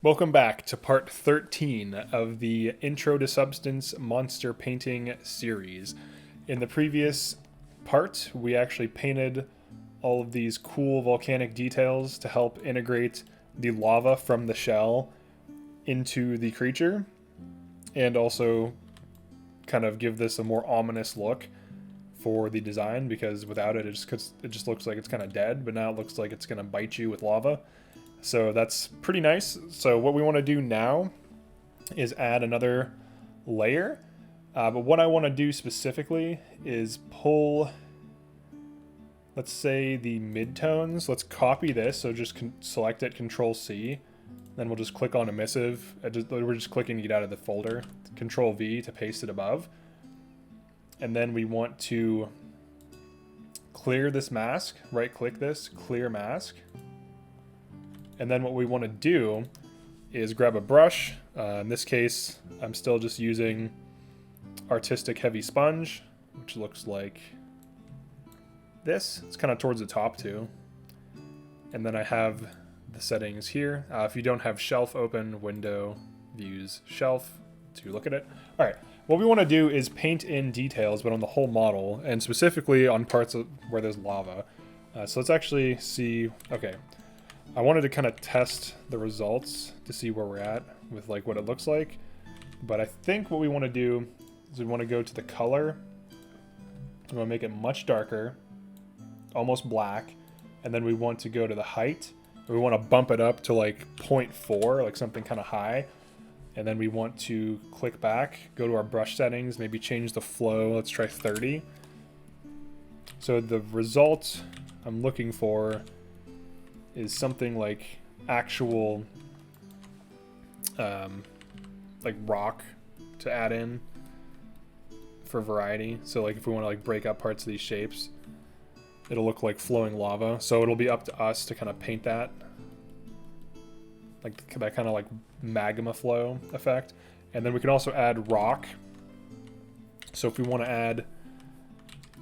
Welcome back to part 13 of the Intro to Substance Monster Painting series. In the previous part, we actually painted all of these cool volcanic details to help integrate the lava from the shell into the creature, and also kind of give this a more ominous look for the design, because without it, it just looks like it's kind of dead, but now it looks like it's going to bite you with lava. So that's pretty nice. So what we want to do now is add another layer. But what I want to do specifically is pull, let's say, the midtones. Let's copy this. So just select it, Control C. Then we'll just click on emissive. We're just clicking to get out of the folder. Control V to paste it above. And then we want to clear this mask. Right click this, clear mask. And then what we want to do is grab a brush. In this case, I'm still just using Artistic Heavy Sponge, which looks like this. It's kind of towards the top too. And then I have the settings here. If you don't have shelf open, window, views, shelf to look at it. All right, what we want to do is paint in details, but on the whole model, and specifically on parts where there's lava. So let's actually see, okay. I wanted to kind of test the results to see where we're at with like what it looks like. But I think what we want to do is we want to go to the color. We want to make it much darker, almost black. And then we want to go to the height. We want to bump it up to like 0.4, like something kind of high. And then we want to click back, go to our brush settings, maybe change the flow. Let's try 30. So the result I'm looking for is something like actual like rock to add in for variety. So like if we want to like break up parts of these shapes, it'll look like flowing lava. So it'll be up to us to kind of paint that, like that kind of like magma flow effect. And then we can also add rock. So if we want to add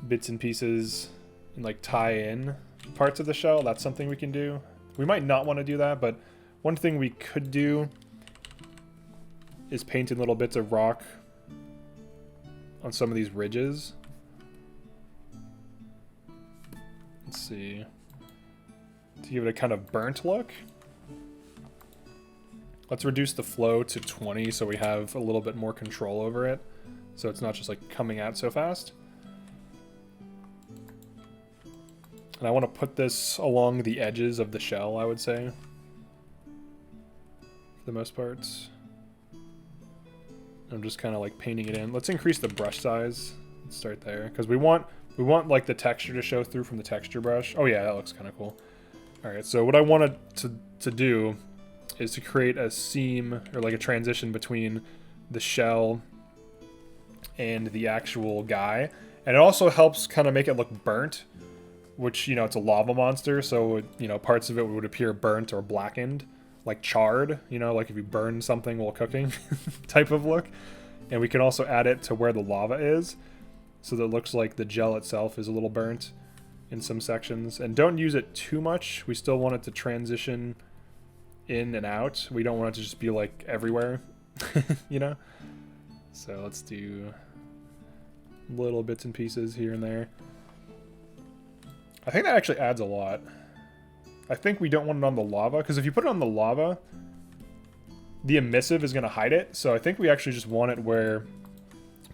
bits and pieces and like tie in parts of the shell, that's something we can do. We might not want to do that, but one thing we could do is paint in little bits of rock on some of these ridges. Let's see, to give it a kind of burnt look. Let's reduce the flow to 20 so we have a little bit more control over it, so it's not just like coming out so fast. And I want to put this along the edges of the shell, I would say, for the most parts. I'm just kind of like painting it in. Let's increase the brush size. Let's start there, because we want like the texture to show through from the texture brush. Oh yeah, that looks kind of cool. All right, so what I wanted to do is to create a seam or like a transition between the shell and the actual guy, and it also helps kind of make it look burnt. Which, you know, it's a lava monster, so, you know, parts of it would appear burnt or blackened, like charred, you know, like if you burn something while cooking type of look. And we can also add it to where the lava is, so that it looks like the gel itself is a little burnt in some sections. And don't use it too much. We still want it to transition in and out. We don't want it to just be like everywhere, you know? So let's do little bits and pieces here and there. I think that actually adds a lot. I think we don't want it on the lava, because if you put it on the lava, the emissive is going to hide it. So I think we actually just want it where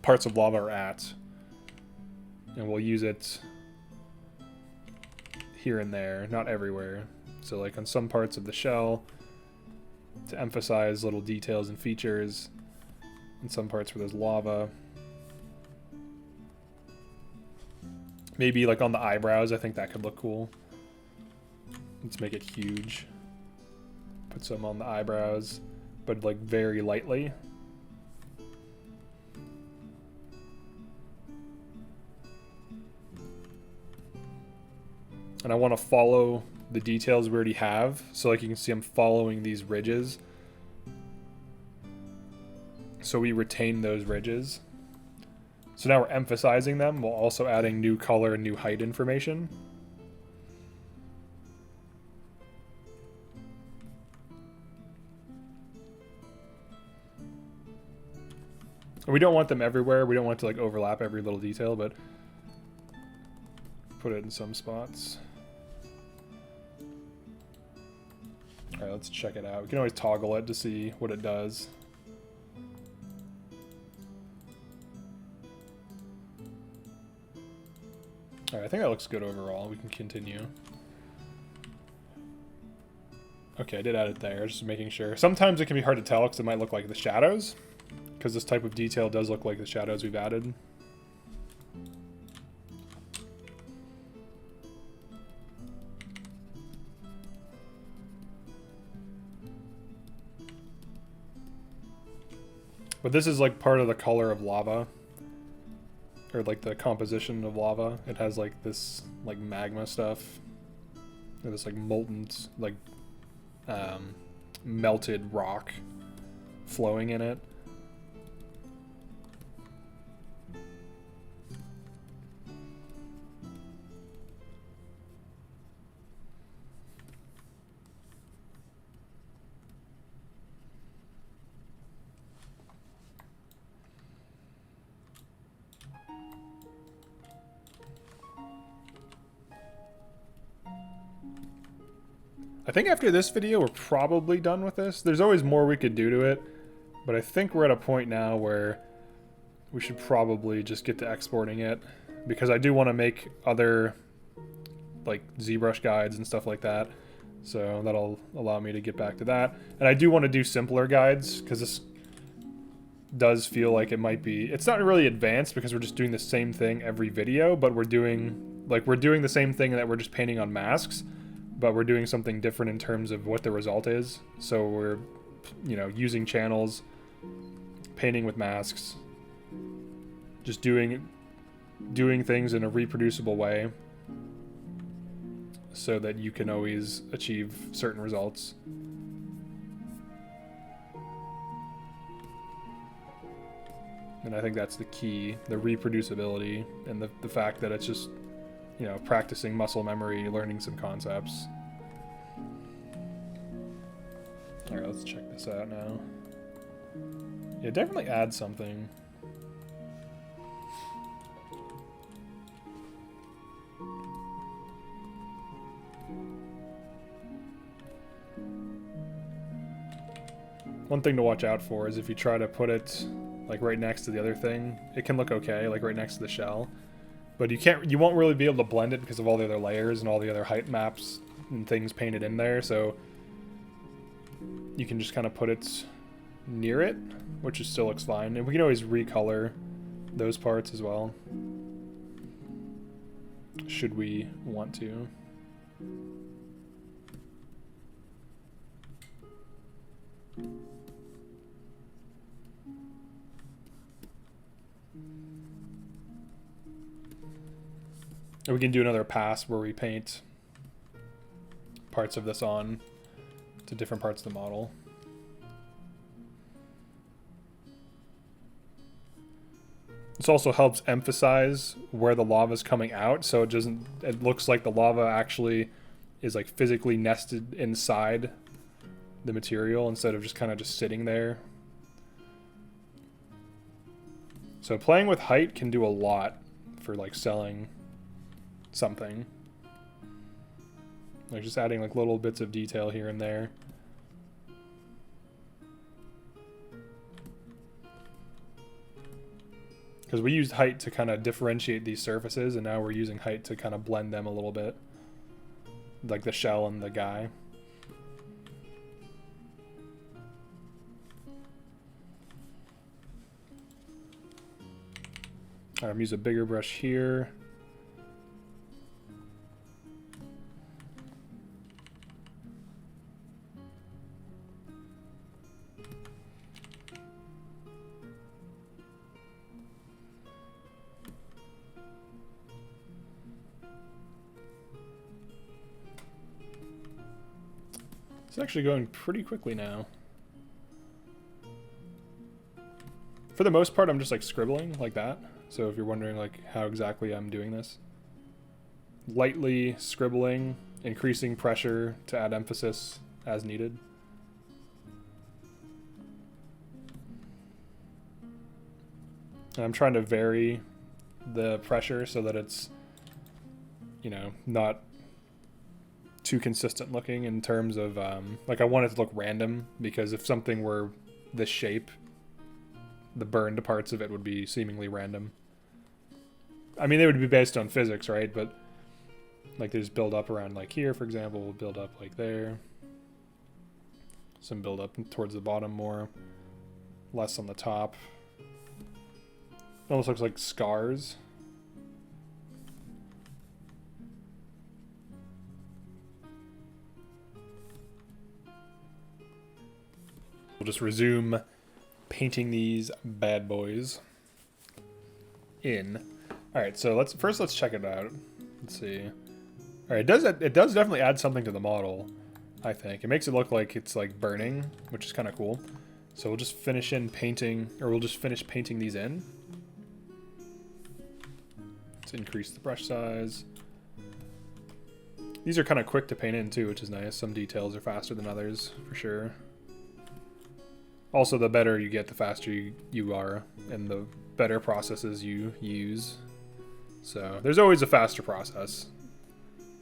parts of lava are at. And we'll use it here and there, not everywhere. So like on some parts of the shell to emphasize little details and features. In some parts where there's lava. Maybe like on the eyebrows, I think that could look cool. Let's make it huge. Put some on the eyebrows, but like very lightly. And I want to follow the details we already have. So like you can see I'm following these ridges. So we retain those ridges. So now we're emphasizing them while also adding new color and new height information. We don't want them everywhere. We don't want to like overlap every little detail, but put it in some spots. All right, let's check it out. We can always toggle it to see what it does. All right, I think that looks good overall. We can continue. Okay, I did add it there, just making sure. Sometimes it can be hard to tell because it might look like the shadows, because this type of detail does look like the shadows we've added. But this is like part of the color of lava, or like the composition of lava. It has like this like magma stuff, or this like molten, like melted rock flowing in it. I think after this video, we're probably done with this. There's always more we could do to it, but I think we're at a point now where we should probably just get to exporting it, because I do want to make other like ZBrush guides and stuff like that. So that'll allow me to get back to that. And I do want to do simpler guides, because this does feel like it might be, it's not really advanced because we're just doing the same thing every video, but we're doing the same thing that we're just painting on masks, but we're doing something different in terms of what the result is. So we're, you know, using channels, painting with masks, just doing things in a reproducible way so that you can always achieve certain results. And I think that's the key, the reproducibility, and the fact that it's just, you know, practicing muscle memory, learning some concepts. All right, let's check this out now. Yeah, definitely add something. One thing to watch out for is if you try to put it like right next to the other thing, it can look okay, like right next to the shell. But you won't really be able to blend it because of all the other layers and all the other height maps and things painted in there, so you can just kind of put it near it, which is still looks fine. And we can always recolor those parts as well, should we want to. And we can do another pass where we paint parts of this on to different parts of the model. This also helps emphasize where the lava is coming out, so it looks like the lava actually is like physically nested inside the material instead of just kind of just sitting there. So playing with height can do a lot for like selling something. Like just adding like little bits of detail here and there. Because we used height to kind of differentiate these surfaces, and now we're using height to kind of blend them a little bit. Like the shell and the guy. Alright, I'm gonna use a bigger brush here. It's actually going pretty quickly now. For the most part, I'm just like scribbling like that. So if you're wondering like how exactly I'm doing this. Lightly scribbling, increasing pressure to add emphasis as needed. And I'm trying to vary the pressure so that it's, you know, not too consistent looking in terms of, like I want it to look random, because if something were this shape, the burned parts of it would be seemingly random. I mean, they would be based on physics, right? But like they just build up around like here, for example, build up like there. Some build up towards the bottom more. Less on the top. It almost looks like scars. We'll just resume painting these bad boys in. All right, so let's check it out. Let's see. All right, it does definitely add something to the model, I think. It makes it look like it's like burning, which is kind of cool. So we'll just finish painting these in. Let's increase the brush size. These are kind of quick to paint in too, which is nice. Some details are faster than others, for sure. Also, the better you get, the faster you are, and the better processes you use. So there's always a faster process,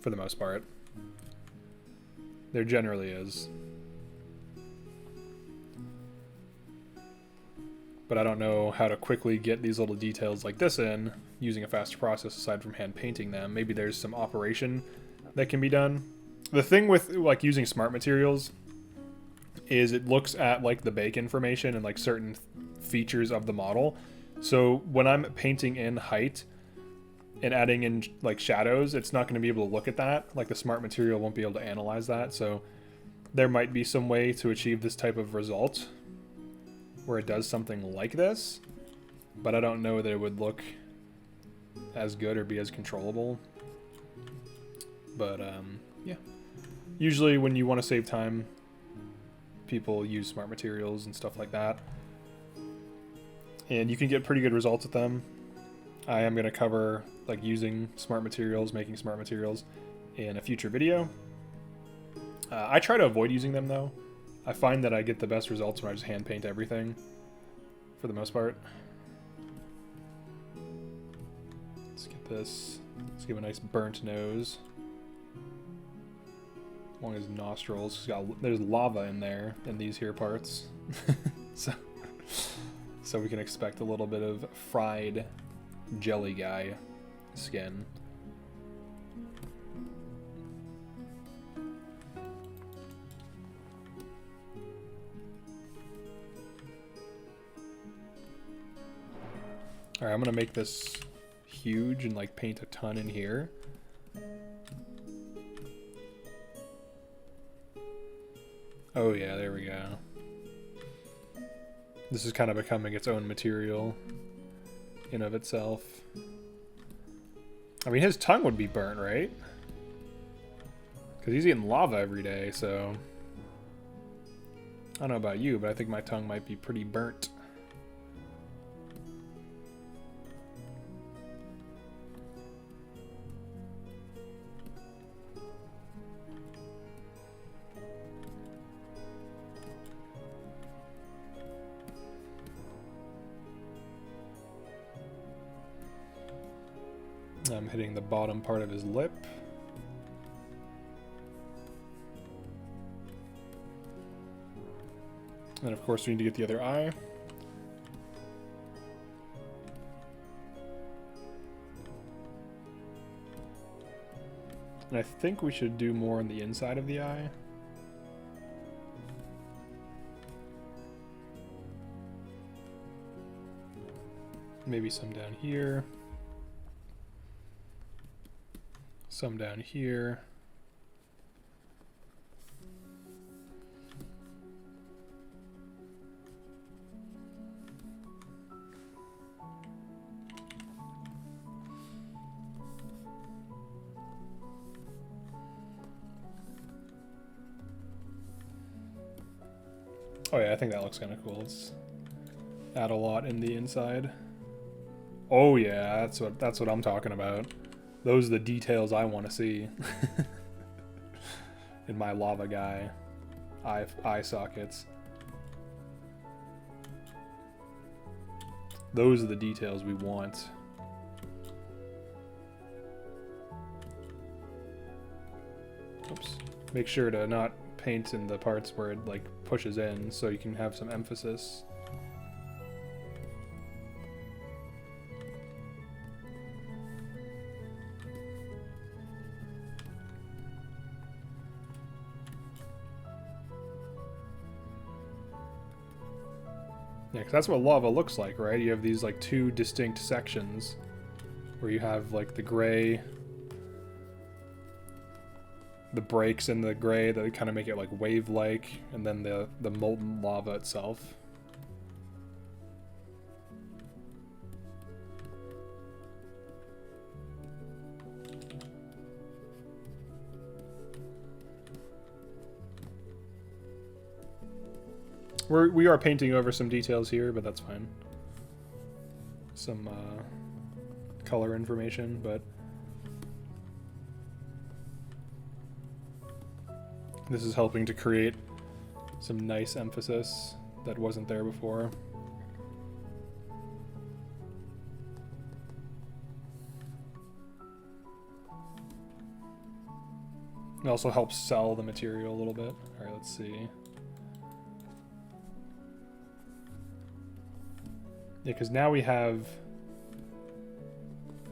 for the most part. There generally is. But I don't know how to quickly get these little details like this in using a faster process aside from hand painting them. Maybe there's some operation that can be done. The thing with like using smart materials is it looks at like the bake information and like certain features of the model. So when I'm painting in height and adding in like shadows, it's not going to be able to look at that. Like the smart material won't be able to analyze that. So there might be some way to achieve this type of result where it does something like this, but I don't know that it would look as good or be as controllable. But yeah, usually when you want to save time, people use smart materials and stuff like that, and you can get pretty good results with them. I am going to cover like using smart materials, making smart materials in a future video. I try to avoid using them though. I find that I get the best results when I just hand paint everything, for the most part. Let's get this. Let's give a nice burnt nose along his nostrils. There's lava in there in these here parts. so we can expect a little bit of fried jelly guy skin. Alright, I'm gonna make this huge and like paint a ton in here. Oh yeah, there we go. This is kind of becoming its own material in of itself. I mean, his tongue would be burnt, right? Because he's eating lava every day, so... I don't know about you, but I think my tongue might be pretty burnt. I'm hitting the bottom part of his lip. And of course we need to get the other eye. And I think we should do more on the inside of the eye. Maybe some down here. Some down here. Oh yeah, I think that looks kind of cool. Let's add a lot in the inside. Oh yeah, that's what I'm talking about. Those are the details I want to see in my lava guy eye sockets. Those are the details we want. Oops. Make sure to not paint in the parts where it like pushes in, so you can have some emphasis. Yeah, because that's what lava looks like, right? You have these like two distinct sections where you have like the gray, the breaks in the gray that kind of make it like wave-like, and then the molten lava itself. We are painting over some details here, but that's fine. Some color information, but this is helping to create some nice emphasis that wasn't there before. It also helps sell the material a little bit. All right, let's see. Yeah, because now we have...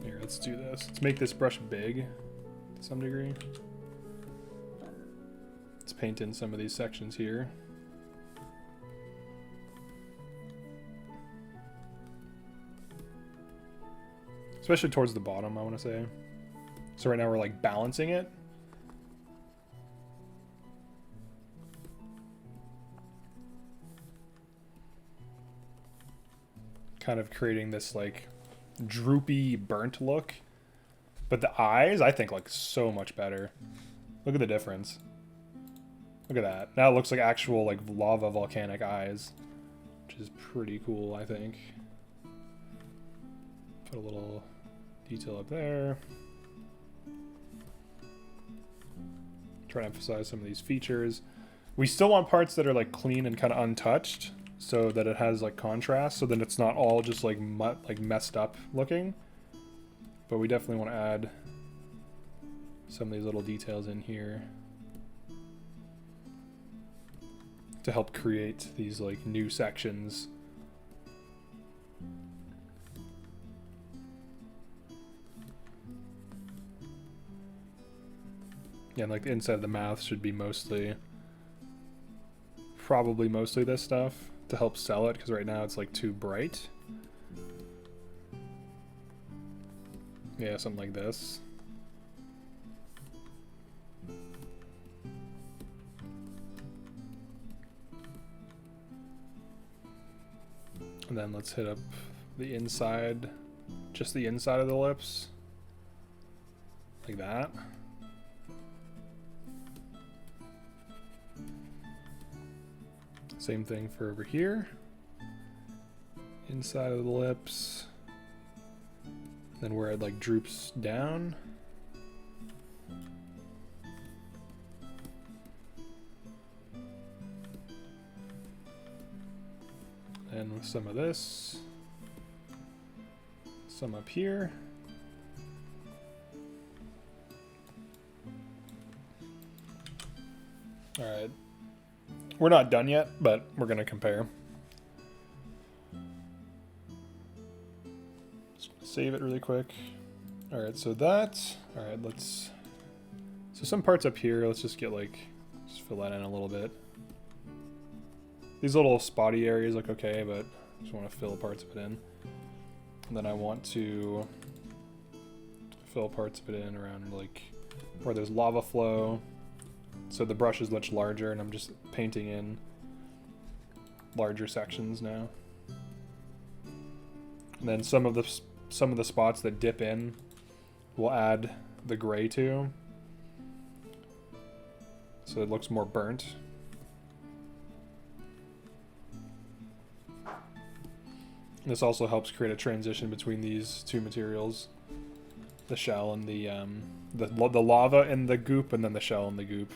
Here, let's do this. Let's make this brush big to some degree. Let's paint in some of these sections here. Especially towards the bottom, I want to say. So right now we're like balancing it. Kind of creating this like droopy burnt look, but the eyes I think look so much better. Look at the difference. Look at that. Now it looks like actual like lava volcanic eyes, which is pretty cool, I think. Put a little detail up there. Try to emphasize some of these features. We still want parts that are like clean and kind of untouched, so that it has like contrast, so that it's not all just like messed up looking. But we definitely want to add some of these little details in here to help create these like new sections. Yeah, and like the inside of the mouth should be probably mostly this stuff to help sell it, because right now it's like too bright. Yeah, something like this. And then let's hit up the inside, just the inside of the lips, like that. Same thing for over here. Inside of the lips. Then where it like droops down. And with some of this. Some up here. All right. We're not done yet, but we're going to compare. Just save it really quick. All right, so that. All right, let's. So some parts up here, let's just get like, just fill that in a little bit. These little spotty areas look okay, but I just want to fill parts of it in. And then I want to fill parts of it in around like where there's lava flow. So the brush is much larger, and I'm just painting in larger sections now. And then some of the spots that dip in, we'll add the gray to, so it looks more burnt. This also helps create a transition between these two materials, the shell and the lava and the goop, and then the shell and the goop.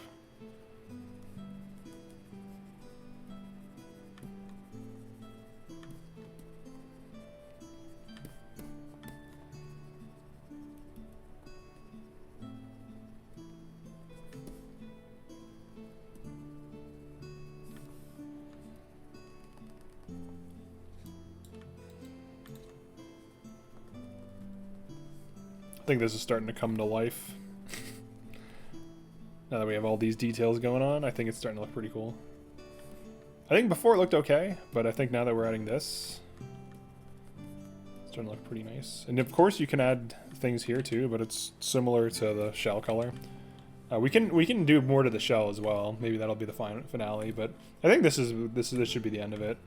I think this is starting to come to life. Now that we have all these details going on, I think it's starting to look pretty cool. I think before it looked okay, but I think now that we're adding this, it's starting to look pretty nice. And of course you can add things here too, but it's similar to the shell color. We can do more to the shell as well. Maybe that'll be the finale, but I think this should be the end of it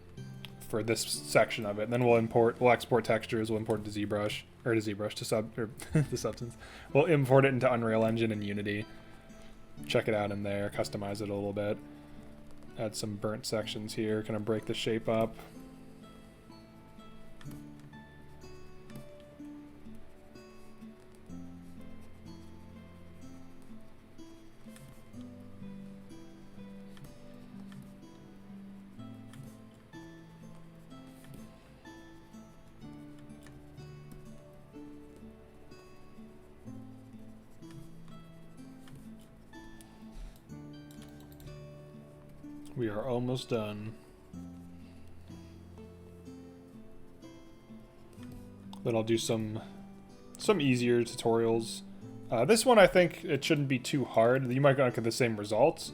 for this section of it. And then we'll export textures, we'll import to ZBrush to Substance. We'll import it into Unreal Engine and Unity. Check it out in there, customize it a little bit. Add some burnt sections here, kind of break the shape up. We are almost done. Then I'll do some easier tutorials. This one I think it shouldn't be too hard. You might not get the same results,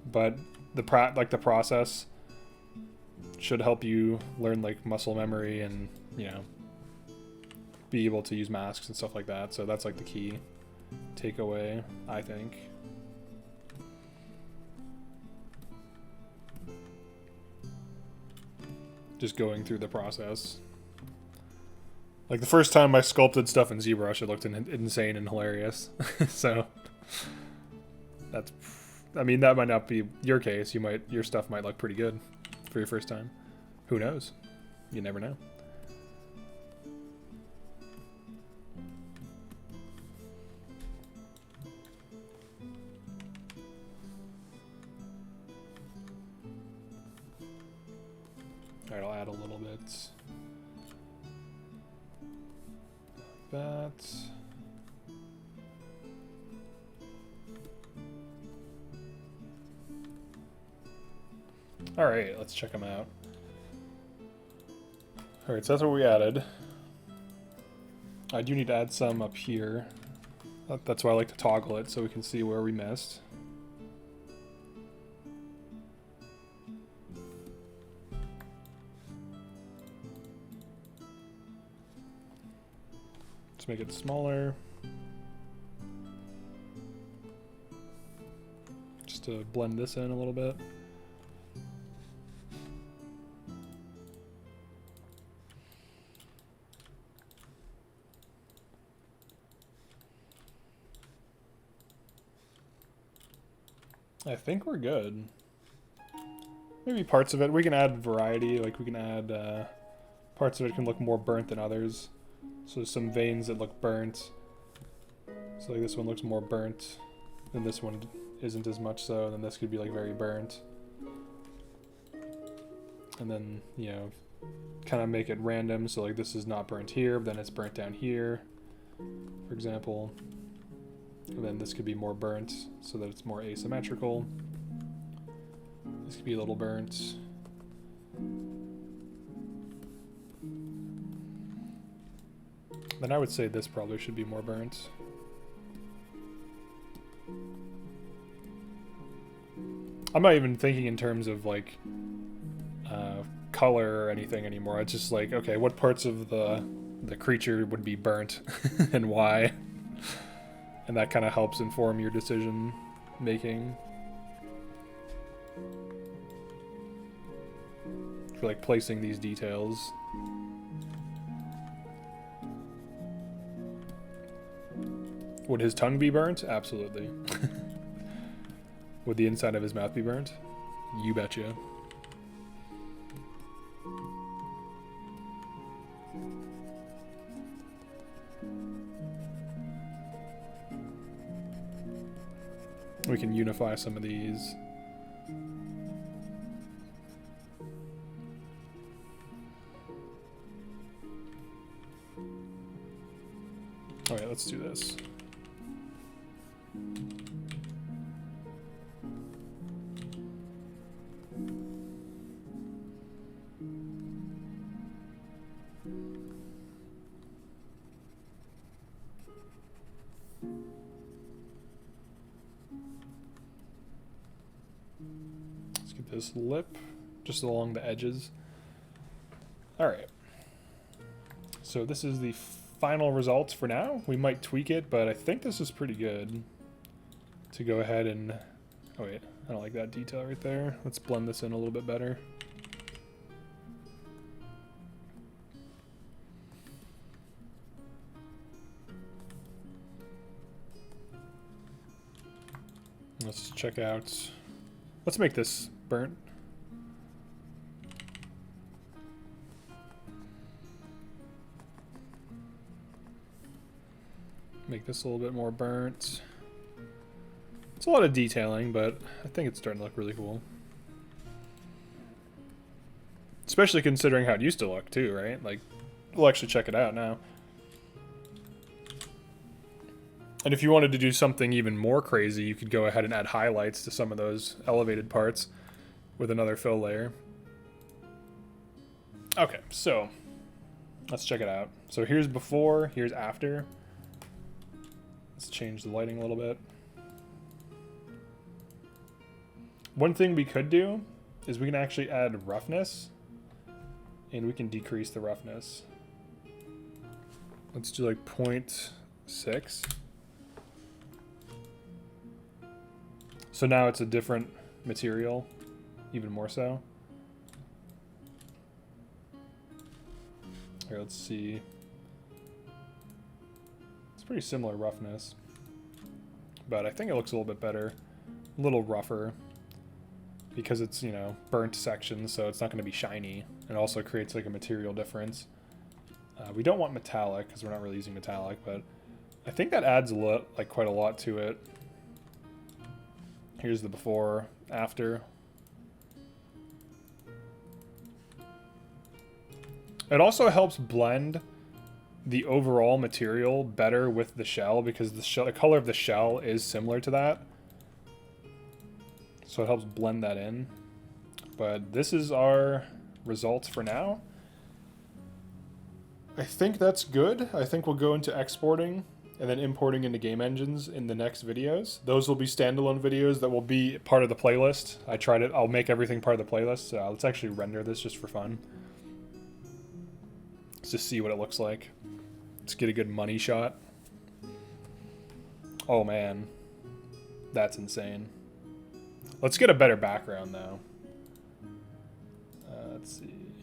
but the process should help you learn like muscle memory and, you know, be able to use masks and stuff like that. So that's like the key takeaway, I think. Just going through the process. Like the first time I sculpted stuff in ZBrush, it looked insane and hilarious. So that's, I mean, that might not be your case. Your stuff might look pretty good for your first time. Who knows? You never know. Alright, I'll add a little bit. Like that. Alright, let's check them out. Alright, so that's what we added. I do need to add some up here. That's why I like to toggle it so we can see where we missed. Let's make it smaller. Just to blend this in a little bit. I think we're good. Maybe parts of it. We can add variety. Like we can add parts of it can look more burnt than others. So some veins that look burnt. So like this one looks more burnt, and this one isn't as much so, and then this could be like very burnt. And then, you know, kind of make it random, so like this is not burnt here, but then it's burnt down here, for example. And then this could be more burnt, so that it's more asymmetrical. This could be a little burnt. Then I would say this probably should be more burnt. I'm not even thinking in terms of like color or anything anymore. It's just like, okay, what parts of the creature would be burnt and why? And that kind of helps inform your decision making. For like placing these details. Would his tongue be burnt? Absolutely. Would the inside of his mouth be burnt? You betcha. We can unify some of these. Alright, let's do this. this lip just along the edges. All right. So this is the final results for now. We might tweak it, but I think this is pretty good to go ahead and... Oh wait, I don't like that detail right there. Let's blend this in a little bit better. Let's check out... Let's make this burnt. Make this a little bit more burnt. It's a lot of detailing, but I think it's starting to look really cool. Especially considering how it used to look too, right? Like, we'll actually check it out now. And if you wanted to do something even more crazy, you could go ahead and add highlights to some of those elevated parts with another fill layer. Okay, so let's check it out. So here's before, here's after. Let's change the lighting a little bit. One thing we could do is we can actually add roughness, and we can decrease the roughness. Let's do like 0.6. So now it's a different material, even more so. Here, let's see. It's pretty similar roughness, but I think it looks a little bit better, a little rougher, because it's, you know, burnt sections, so it's not going to be shiny. It also creates like a material difference. We don't want metallic because we're not really using metallic, but I think that adds a lot, like quite a lot to it. Here's the before, after. It also helps blend the overall material better with the shell, because the color of the shell is similar to that. So it helps blend that in. But this is our results for now. I think that's good. I think we'll go into exporting and then importing into game engines in the next videos. Those will be standalone videos that will be part of the playlist. I'll make everything part of the playlist. So let's actually render this just for fun. Let's just see what it looks like. Let's get a good money shot. Oh man, that's insane. Let's get a better background though. Let's see.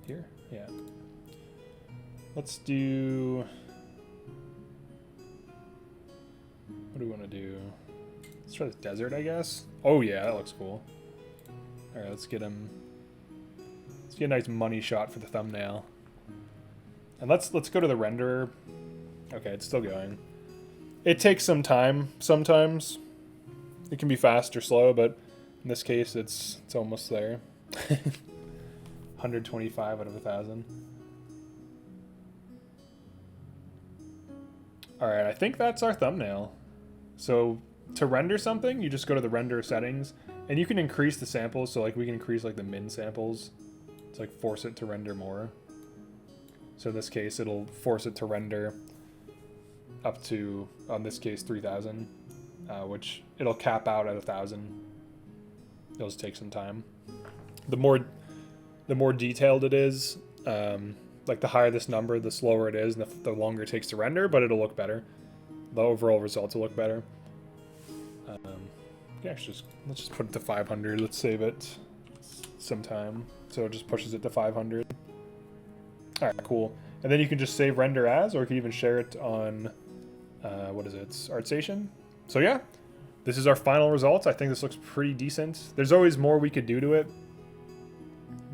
Here? Yeah. Let's do... What do we want to do? Let's try this desert, I guess. Oh yeah, that looks cool. Alright, let's get him... Let's get a nice money shot for the thumbnail. And let's go to the renderer. Okay, it's still going. It takes some time sometimes. It can be fast or slow, but in this case, it's almost there. 125 out of 1,000. Alright, I think that's our thumbnail. So to render something, you just go to the render settings, and you can increase the samples. So like we can increase like the min samples to like force it to render more. So in this case, it'll force it to render up to, on this case, 3,000. Which it'll cap out at 1,000. It'll just take some time. The more detailed it is, like the higher this number, the slower it is, and the longer it takes to render, but it'll look better. The overall results will look better. Yeah, let's just put it to 500. Let's save it some time. So it just pushes it to 500. All right, cool. And then you can just save render as, or you can even share it on, what is it, ArtStation? So yeah, this is our final results. I think this looks pretty decent. There's always more we could do to it,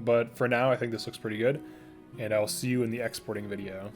but for now, I think this looks pretty good. And I'll see you in the exporting video.